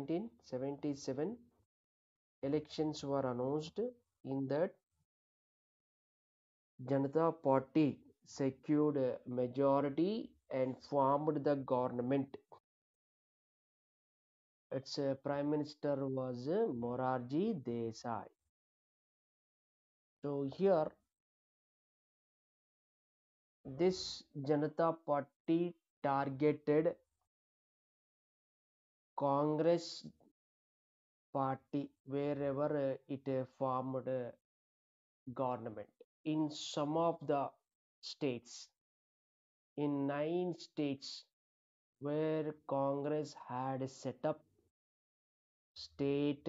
1977 elections were announced. In that, Janata Party secured a majority and formed the government. Its prime minister was Morarji Desai. So here, this Janata Party targeted Congress party wherever it formed a government. In some of the states, in 9 states where Congress had set up state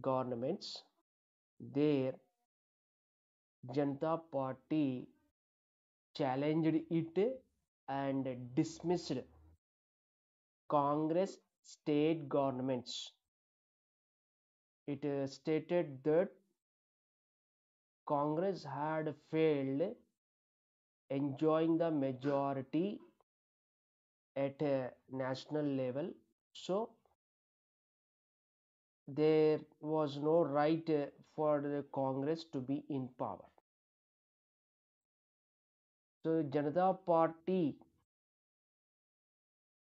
governments, there Janata Party challenged it and dismissed Congress state governments. It stated that Congress had failed enjoying the majority at a national level, so there was no right for the Congress to be in power. So Janata Party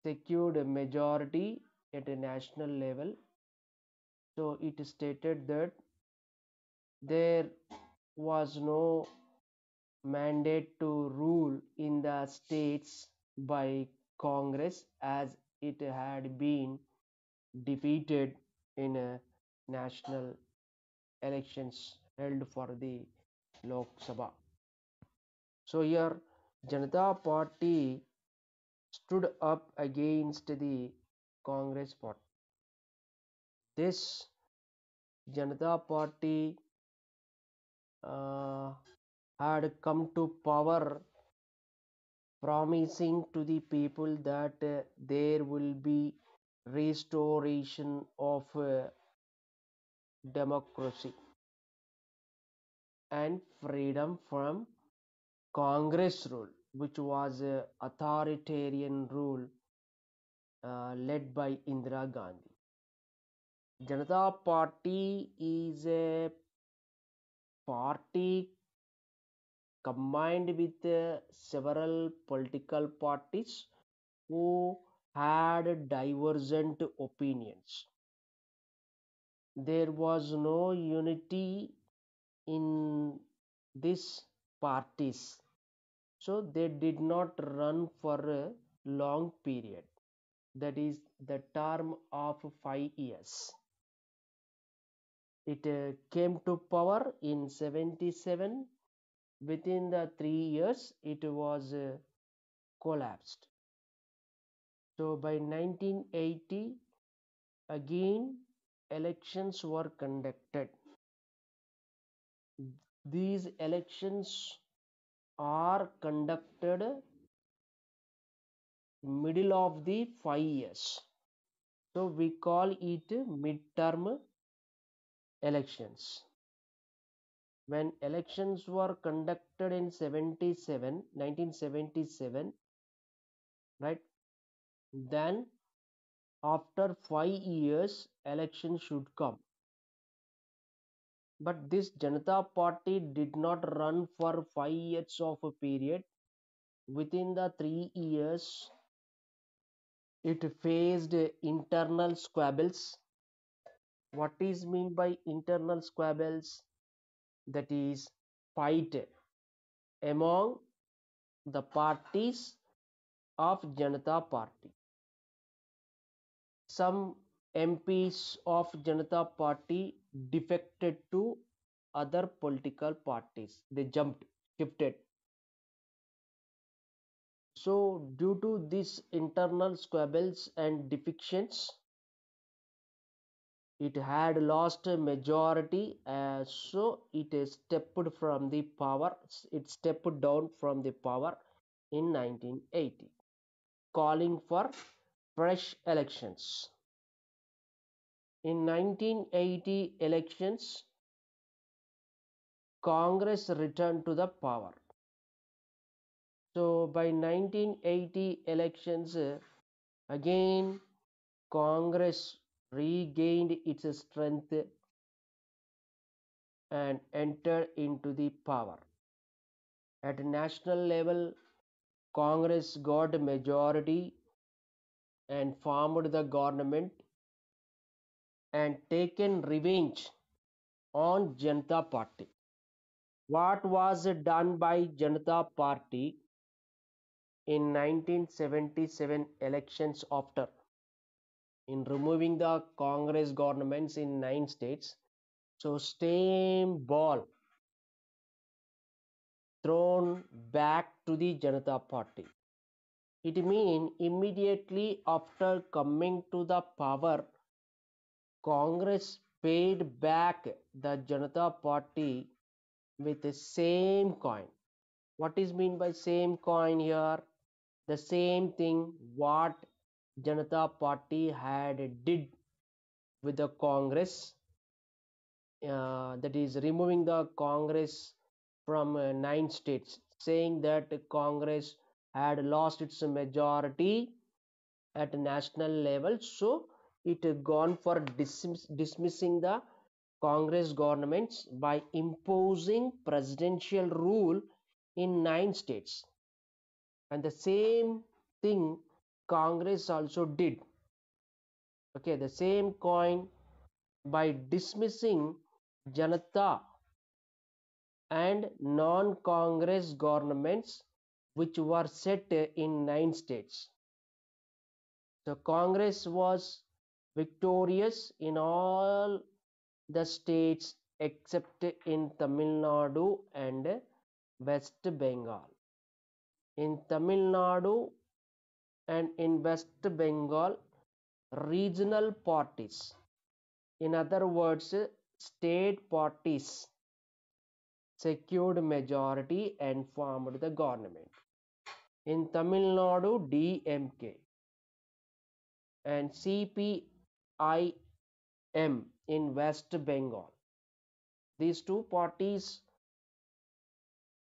secured a majority at a national level. So it stated that there was no mandate to rule in the states by Congress, as it had been defeated in national elections held for the Lok Sabha. So here Janata Party stood up against the Congress party. This Janata Party uh, had come to power promising to the people that there will be restoration of democracy and freedom from Congress rule, which was authoritarian rule led by Indira Gandhi. Janata Party is a party combined with several political parties who had divergent opinions. There was no unity in these parties, so they did not run for a long period, that is the term of 5 years. It came to power in 77. Within the 3 years it was collapsed. So by 1980 again elections were conducted. These elections are conducted middle of the 5 years, so we call it midterm elections. When elections were conducted in 1977, right, then after 5 years election should come. But this Janata Party did not run for 5 years of a period. Within the 3 years it faced internal squabbles. What is mean by internal squabbles? That is fight among the parties of Janata Party. Some MPs of Janata Party defected to other political parties. They shifted. So due to these internal squabbles and defections, it had lost a majority, so it stepped from the power. It stepped down from the power in 1980, calling for fresh elections. In 1980 elections, Congress returned to the power. So by 1980 elections, again Congress regained its strength and entered into the power. At national level, Congress got a majority and formed the government and taken revenge on Janata Party. What was done by Janata Party in 1977 elections after in removing the Congress governments in 9 states? So same ball thrown back to the Janata Party. It means immediately after coming to the power, Congress paid back the Janata Party with the same coin. What is mean by same coin here? The same thing what Janata Party had did with the Congress, that is removing the Congress from 9 states, saying that Congress had lost its majority at national level, so it gone for dismissing the Congress governments by imposing presidential rule in 9 states. And the same thing Congress also did. Okay, the same coin by dismissing Janata and non-Congress governments which were set in 9 states. So Congress was victorious in all the states except in Tamil Nadu and West Bengal. In Tamil Nadu and in West Bengal, regional parties, in other words, state parties, secured majority and formed the government. In Tamil Nadu, DMK and CPIM in West Bengal. These two parties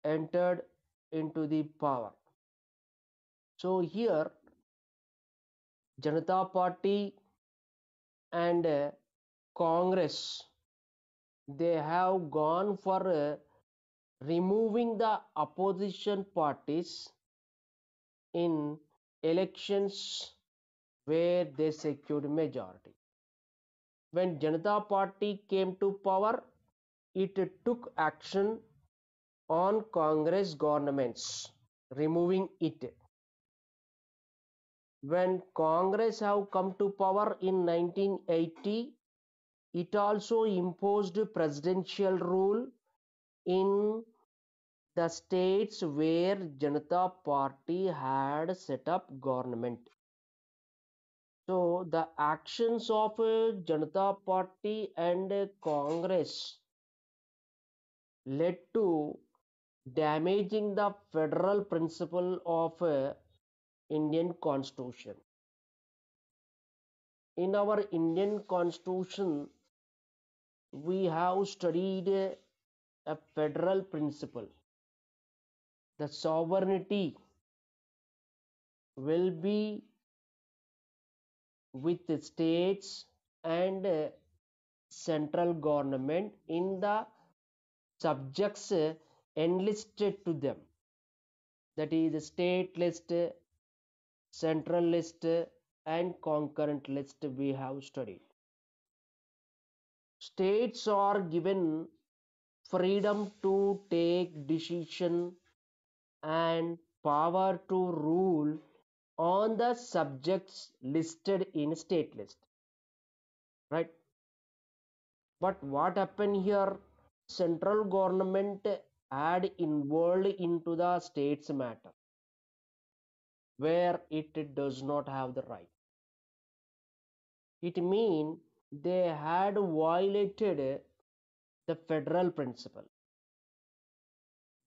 entered into the power. So here Janata Party and Congress, they have gone for removing the opposition parties in elections where they secured majority. When Janata Party came to power, it took action on Congress governments, removing it. When Congress have come to power in 1980, it also imposed presidential rule in the states where Janata Party had set up government. So the actions of Janata Party and Congress led to damaging the federal principle of Indian Constitution. In our Indian Constitution, we have studied a federal principle. The sovereignty will be with the states and central government in the subjects enlisted to them. That is state list, central list and concurrent list we have studied. States are given freedom to take decision and power to rule on the subjects listed in state list, right? But what happened here? Central government had involved into the states matter where it does not have the right. It means they had violated the federal principle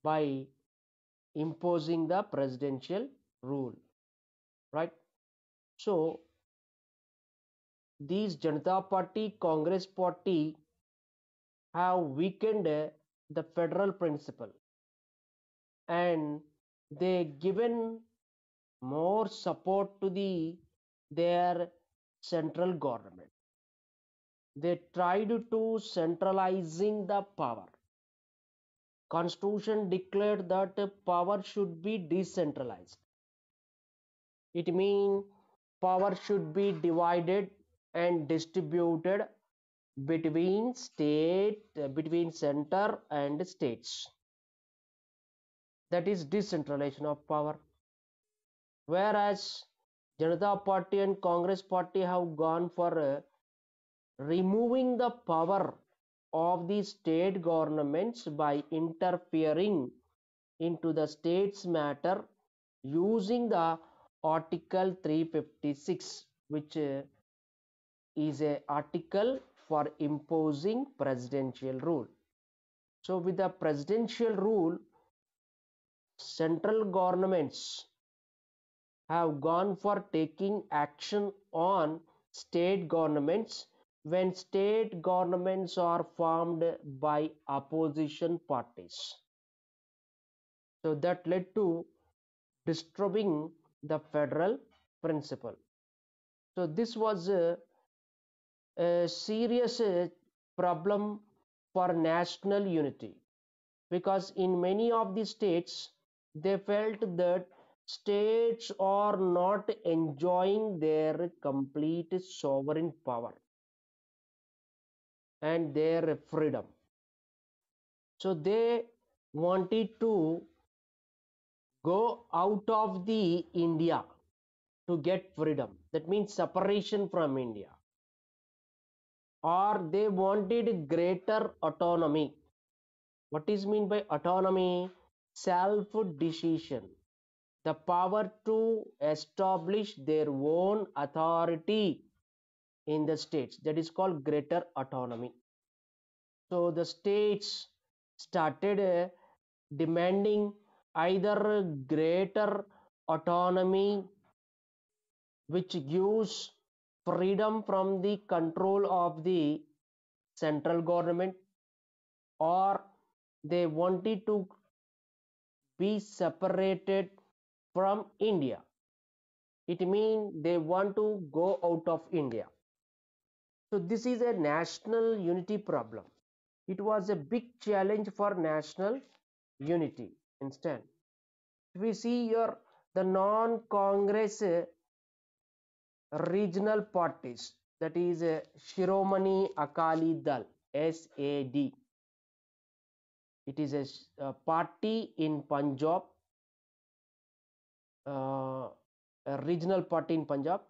by imposing the presidential rule, right? So these Janata Party, Congress Party have weakened the federal principle and they given more support to their central government. They tried to centralizing the power. Constitution declared that power should be decentralized. It means power should be divided and distributed between center and states. That is decentralization of power. Whereas Janata Party and Congress Party have gone for removing the power of the state governments by interfering into the state's matter using the Article 356, which is a article for imposing presidential rule. So with the presidential rule, central governments have gone for taking action on state governments when state governments are formed by opposition parties. So that led to disturbing the federal principle. So this was a serious problem for national unity, because in many of the states they felt that states are not enjoying their complete sovereign power and their freedom. So they wanted to go out of the India to get freedom. That means separation from India. Or they wanted greater autonomy. What is mean by autonomy? Self decision, the power to establish their own authority in the states. That is called greater autonomy. So the states started demanding either greater autonomy, which gives freedom from the control of the central government, or they wanted to be separated from India. It means they want to go out of India. So this is a national unity problem. It was a big challenge for national unity. Instead, we see here the non-Congress regional parties, that is Shiromani Akali Dal, SAD. It is a party in Punjab, a regional party in Punjab.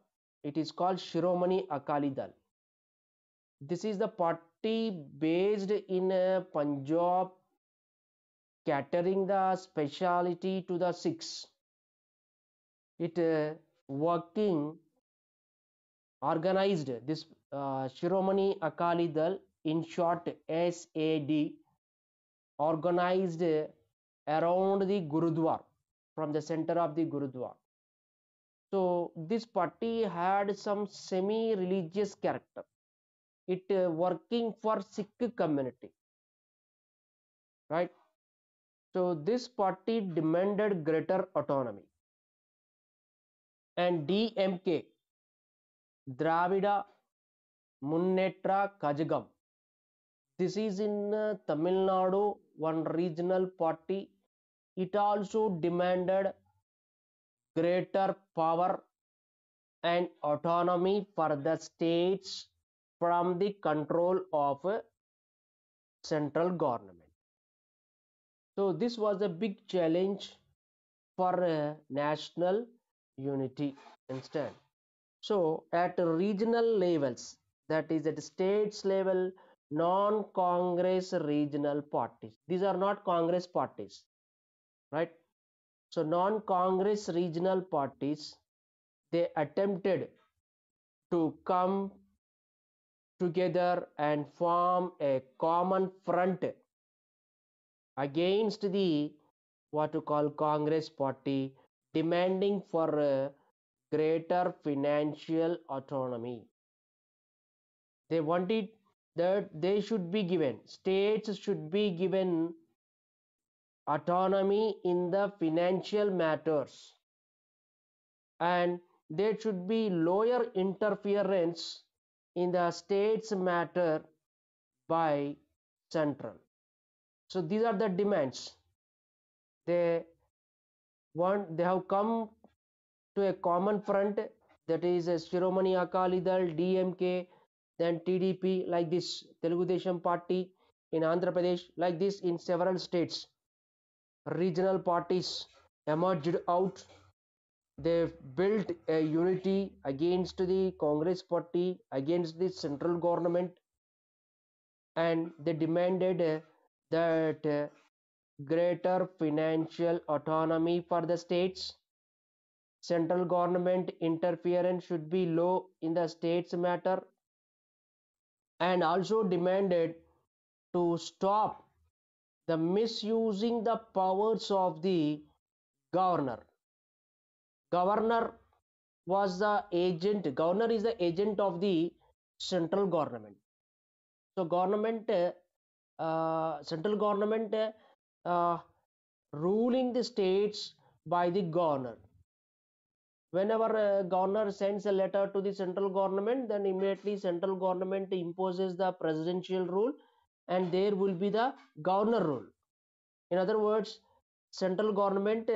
It is called Shiromani Akali Dal. This is the party based in Punjab, catering the speciality to the Sikhs. It working organized this Shiromani Akali Dal, in short SAD, organized around the Gurudwar, from the center of the Gurudwar. So this party had some semi-religious character. It working for Sikh community, right? So this party demanded greater autonomy. And DMK, Dravida Munnetra Kazhagam, this is in Tamil Nadu, one regional party. It also demanded greater power and autonomy for the states from the control of central government. So this was a big challenge for national unity instead. So at regional levels, that is at states level, non-Congress regional parties. These are not Congress parties, right? So non-Congress regional parties, they attempted to come together and form a common front against the what to call Congress party, demanding for greater financial autonomy. They wanted that they should be given, states should be given autonomy in the financial matters, and there should be lower interference in the state's matter by central. So these are the demands. They they have come to a common front, that is Shiromani Akali Dal, DMK, then TDP, like this, Telugu Desam Party in Andhra Pradesh, like this in several states. Regional parties emerged out. They built a unity against the Congress party, against the central government, and they demanded that greater financial autonomy for the states. Central government interference should be low in the states matter, and also demanded to stop the misusing the powers of the governor. Governor is the agent of the central government. So central government ruling the states by the governor. Whenever a governor sends a letter to the central government, then immediately central government imposes the presidential rule, and there will be the governor rule. In other words, central government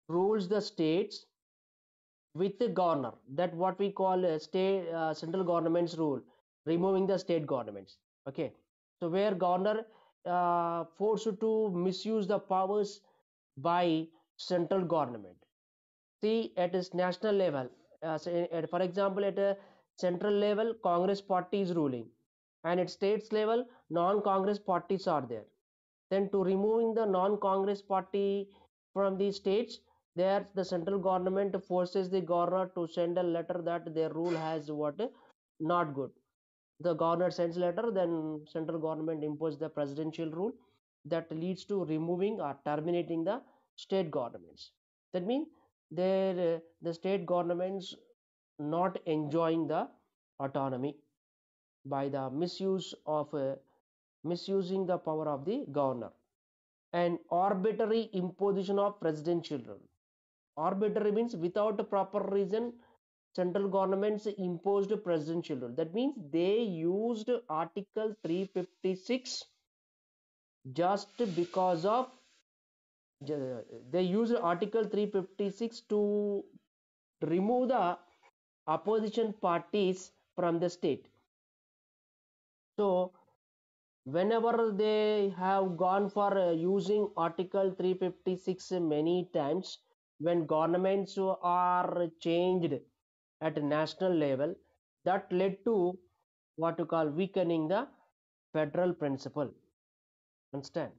rules the states with the governor. That what we call a state central government's rule, removing the state governments. Okay, so where governor forced to misuse the powers by central government. See, at its national level, for example, at a central level, Congress party is ruling, and at states level, non-Congress parties are there. Then to removing the non-Congress party from the states, there the central government forces the governor to send a letter that their rule has what not good. The governor sends letter, then central government imposes the presidential rule that leads to removing or terminating the state governments. That means the state governments not enjoying the autonomy by the misusing the power of the governor, and arbitrary imposition of presidential rule. Arbitrary means without a proper reason, central governments imposed presidential rule. That means they used Article 356 just because of they used Article 356 to remove the opposition parties from the state. So whenever they have gone for using Article 356 many times, when governments are changed at national level, that led to what you call weakening the federal principle. Understand?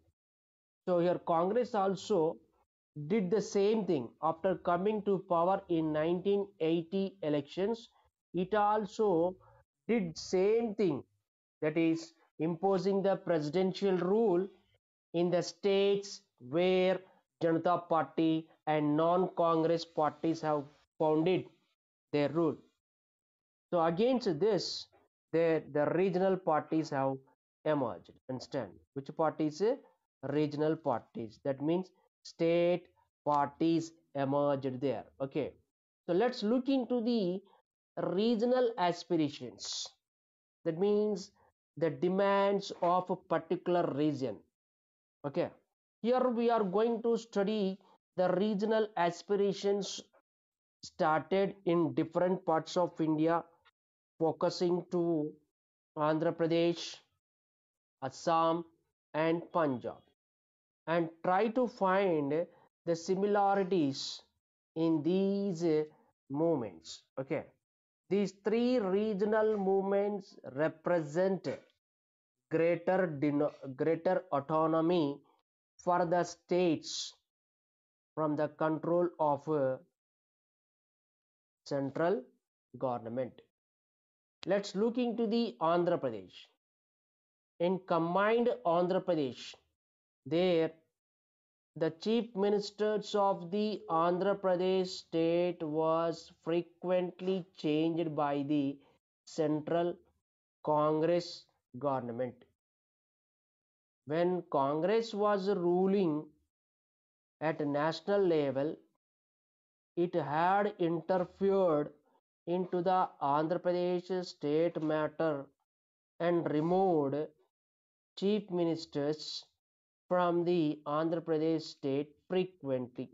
So here Congress also did the same thing after coming to power in 1980 elections. It also did same thing, that is imposing the presidential rule in the states where Janata Party and non-Congress parties have founded their rule. So against this, the regional parties have emerged. Understand? Which parties? Regional parties. That means state parties emerged there. Okay. So let's look into the regional aspirations. That means the demands of a particular region. Okay. Here we are going to study the regional aspirations started in different parts of India, focusing to Andhra Pradesh, Assam, and Punjab, and try to find the similarities in these movements. Okay, these three regional movements represent greater autonomy for the states from the control of central government. Let's look into the Andhra Pradesh. In combined Andhra Pradesh, there the chief ministers of the Andhra Pradesh state was frequently changed by the central Congress government. When Congress was ruling at national level, it had interfered into the Andhra Pradesh state matter and removed chief ministers from the Andhra Pradesh state frequently.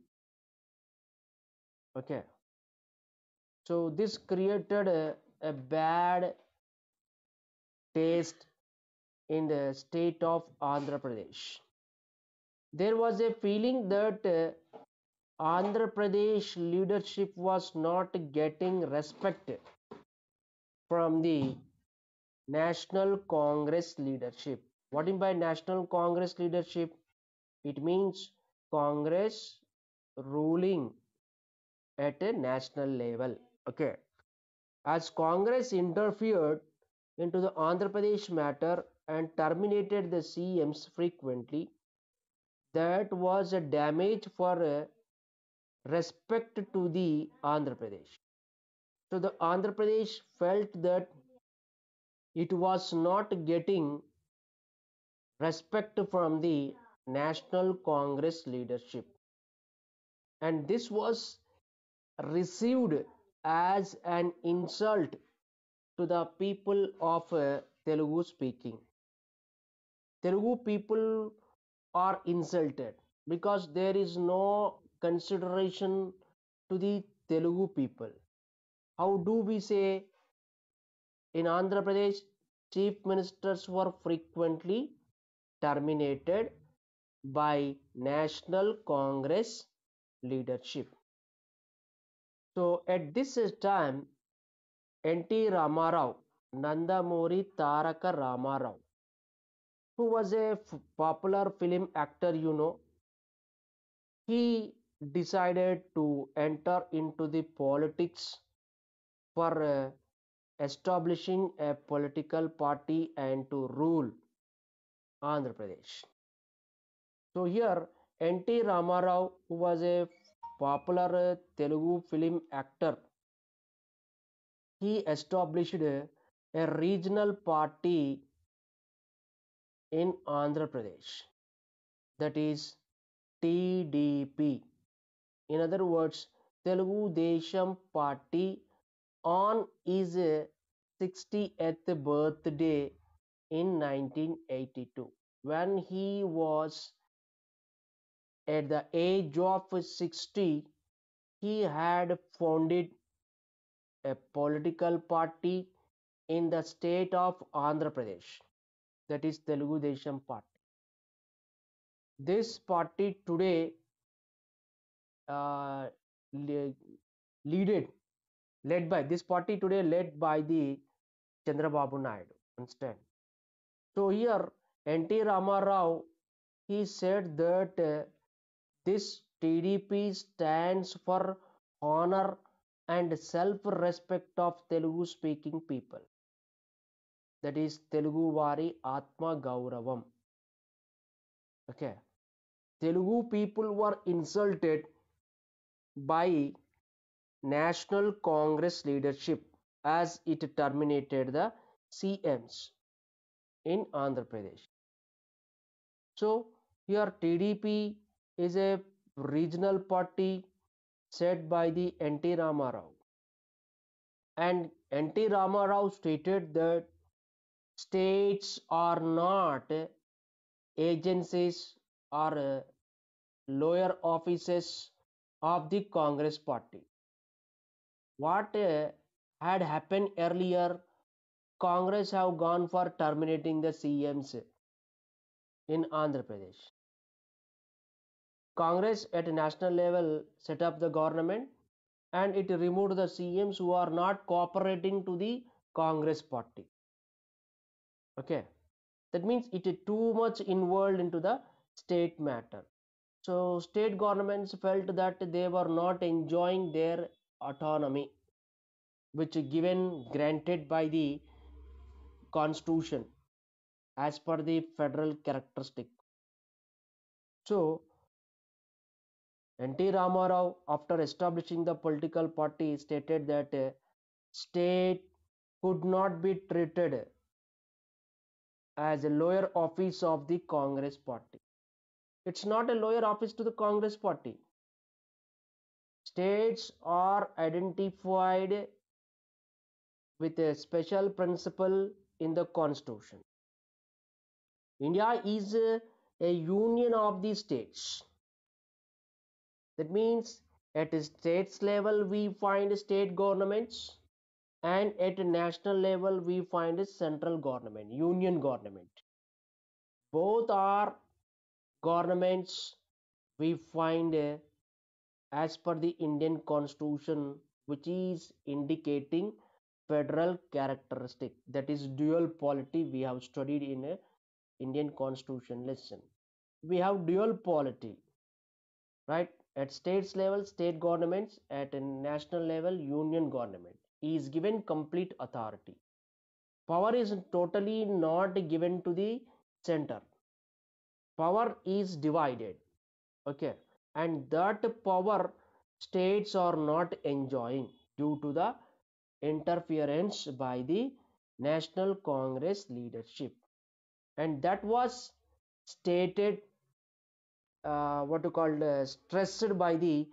Okay, so this created a bad taste in the state of Andhra Pradesh. There was a feeling that Andhra Pradesh leadership was not getting respect from the National Congress leadership. What do you mean by National Congress leadership? It means Congress ruling at a national level. Okay. As Congress interfered into the Andhra Pradesh matter and terminated the CMs frequently, that was a damage for respect to the Andhra Pradesh. So the Andhra Pradesh felt that it was not getting respect from the National Congress leadership, and this was received as an insult to the people of Telugu speaking. Telugu people are insulted because there is no consideration to the Telugu people. How do we say in Andhra Pradesh, chief ministers were frequently terminated by National Congress leadership. So at this time, N.T. Ramarao, Nandamuri Taraka Ramarao, who was a popular film actor, he decided to enter into the politics for establishing a political party and to rule Andhra Pradesh. So here N.T. Ramarao, who was a popular Telugu film actor, he established a regional party in Andhra Pradesh, that is TDP. In other words, Telugu Desam Party on his 60th birthday in 1982. When he was at the age of 60, he had founded a political party in the state of Andhra Pradesh, that is Telugu Desam Party. This party today uh, leaded led by this party today led by the Chandrababu Naidu. Understand? So here N.T. Ramarao, he said that this TDP stands for honor and self-respect of Telugu speaking people. That is Telugu Vari Atma Gauravam. Okay. Telugu people were insulted by National Congress leadership as it terminated the CMs in Andhra Pradesh. So here TDP is a regional party set by the N.T. Ramarao, and N.T. Ramarao stated that states are not agencies or lower offices of the Congress party. What had happened earlier, Congress have gone for terminating the CMs in Andhra Pradesh. Congress at a national level set up the government and it removed the CMs who are not cooperating to the Congress party. Okay, that means it is too much involved into the state matter. So state governments felt that they were not enjoying their autonomy, which is given granted by the constitution as per the federal characteristic. So N.T. Ramarao, after establishing the political party, stated that state could not be treated as a lower office of the Congress party. It's not a lower office to the Congress party. States are identified with a special principle in the constitution. India is a union of the states. That means at a states level we find state governments, and at a national level we find a central government, union government. Both are governments we find as per the Indian constitution, which is indicating federal characteristic, that is dual polity. We have studied in a Indian constitution lesson. We have dual polity, right? At states level, state governments; at a national level, union government is given complete authority. Power is totally not given to the center. Power is divided. Okay, and that power states are not enjoying due to the interference by the National Congress leadership, and that was stated, what you call stressed by the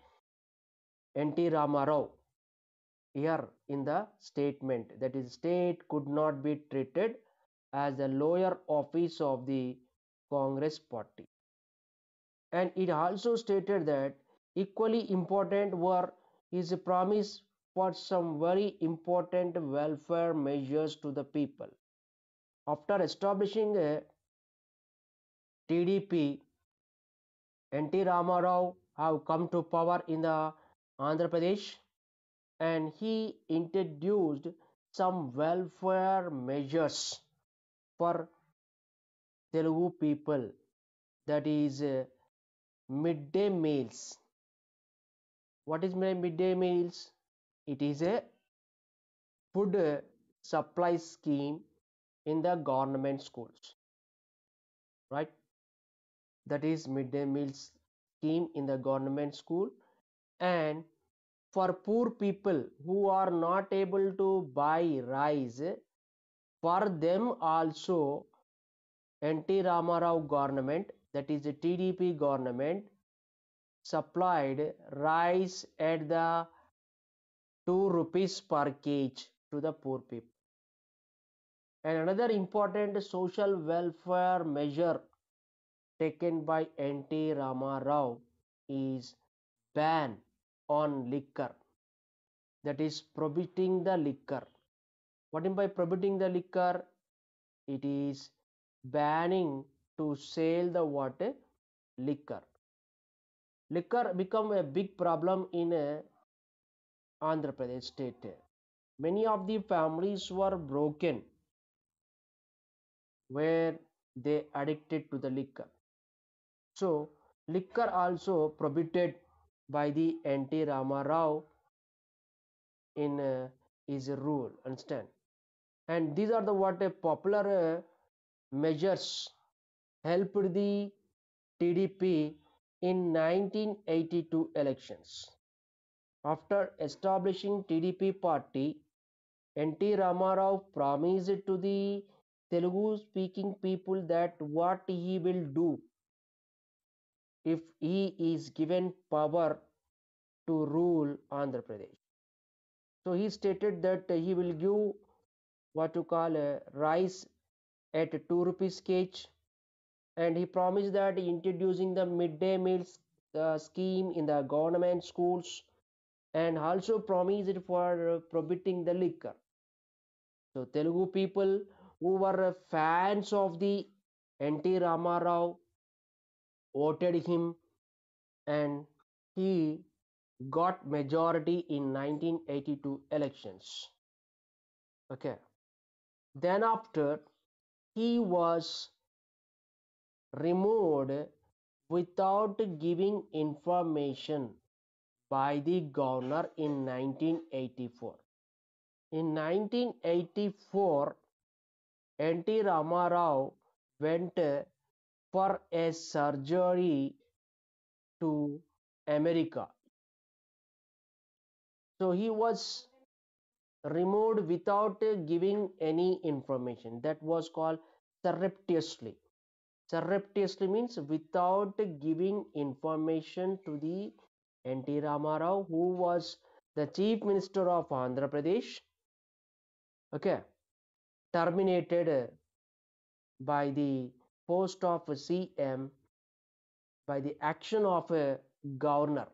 N.T. Ramarao here in the statement, that is, state could not be treated as a lower office of the Congress party. And it also stated that equally important were his promise for some very important welfare measures to the people. After establishing a TDP, N.T. Ramarao have come to power in the Andhra Pradesh, and he introduced some welfare measures for Telugu people, that is midday meals. What is midday meals? It is a food supply scheme in the government schools, right? That is midday meals scheme in the government school. And for poor people who are not able to buy rice, for them also N.T. Ramarao government, that is the TDP government, supplied rice at the 2 rupees per kg to the poor people. And another important social welfare measure taken by N.T. Ramarao is ban on liquor, that is prohibiting the liquor. What in by prohibiting the liquor? It is banning to sell the what? Liquor. Liquor become a big problem in Andhra Pradesh state. Many of the families were broken where they addicted to the liquor. So liquor also prohibited by the N.T. Ramarao in his rule. Understand? And these are the what a popular measures helped the TDP in 1982 elections. After establishing TDP party, N.T. Ramarao promised to the Telugu speaking people that what he will do if he is given power to rule Andhra Pradesh. So he stated that he will give what you call rice at 2 rupees kg, and he promised that introducing the midday meals scheme in the government schools, and also promised for prohibiting the liquor. So Telugu people who were fans of the N.T. Ramarao voted him, and he got majority in 1982 elections. Okay. Then after, he was removed without giving information by the governor in 1984. In 1984, N.T. Ramarao went for a surgery to America. So he was removed without giving any information. That was called surreptitiously. Surreptitiously means without giving information to the N.T. Ramarao, who was the Chief Minister of Andhra Pradesh, okay, terminated by the post of CM by the action of a governor.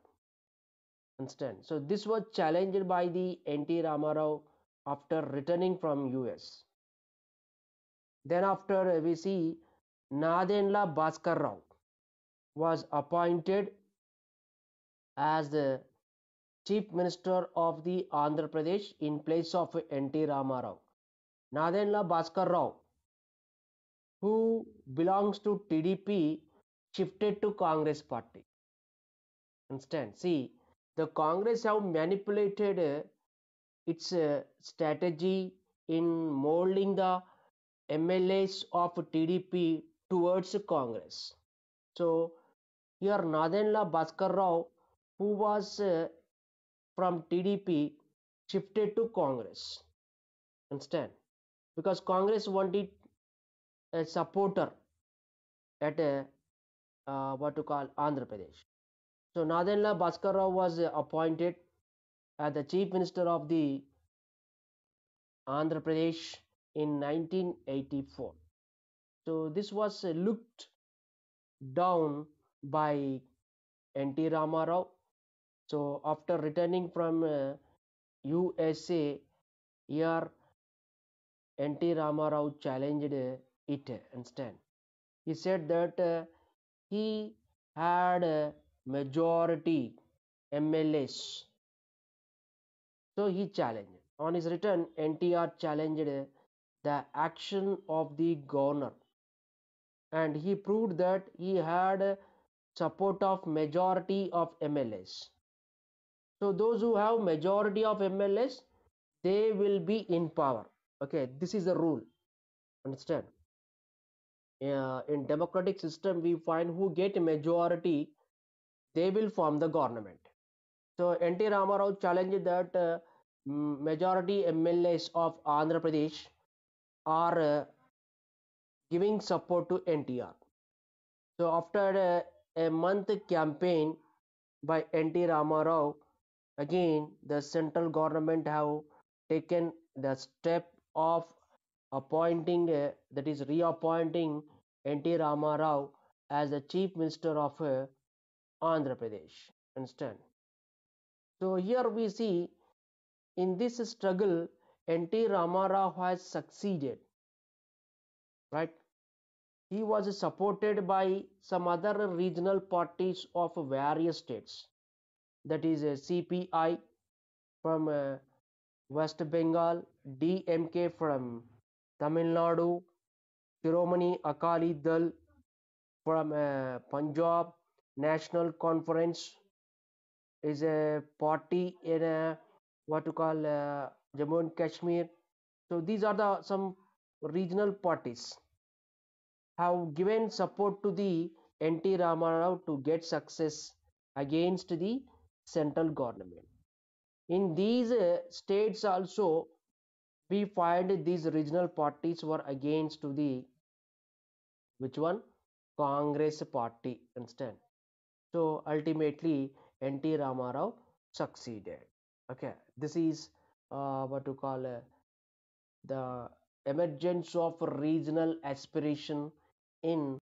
Understand? So this was challenged by the N.T. Ramarao after returning from US. Then after we see Nadenla Bhaskar Rao was appointed as the Chief Minister of the Andhra Pradesh in place of N.T. Ramarao. Nadenla Bhaskar Rao, who belongs to TDP, shifted to Congress party. Understand? See, the Congress have manipulated its strategy in molding the MLAs of TDP towards Congress. So here Nadenla Bhaskar Rao, who was from TDP, shifted to Congress. Understand? Because Congress wanted a supporter at what to call Andhra Pradesh. So Nadenla Bhaskar Rao was appointed as the Chief Minister of the Andhra Pradesh in 1984. So this was looked down by N.T. Ramarao. So after returning from USA, here N.T. Ramarao challenged it instead. He said that he had a majority MLAs. So he challenged. On his return, NTR challenged the action of the governor, and he proved that he had support of majority of MLAs. So those who have majority of MLAs, they will be in power. Okay, this is the rule. Understand? In democratic system, we find who get majority, they will form the government. So N.T. Ramarao challenged that majority MLAs of Andhra Pradesh are giving support to NTR. So after a month campaign by N.T. Ramarao, again the central government have taken the step of appointing, that is reappointing N.T. Ramarao as the Chief Minister of Andhra Pradesh. Understand? So here we see in this struggle, N.T. Ramarao has succeeded, right? He was supported by some other regional parties of various states, that is CPI from West Bengal, DMK from Tamil Nadu, Shiromani Akali Dal from Punjab, National Conference is a party in what to call Jammu and Kashmir. So these are the some regional parties have given support to the N.T. Ramarao to get success against the central government. In these states also, we find these regional parties were against to the which one? Congress party instead. So ultimately, N.T. Ramarao succeeded. Okay, this is what to call the emergence of regional aspiration in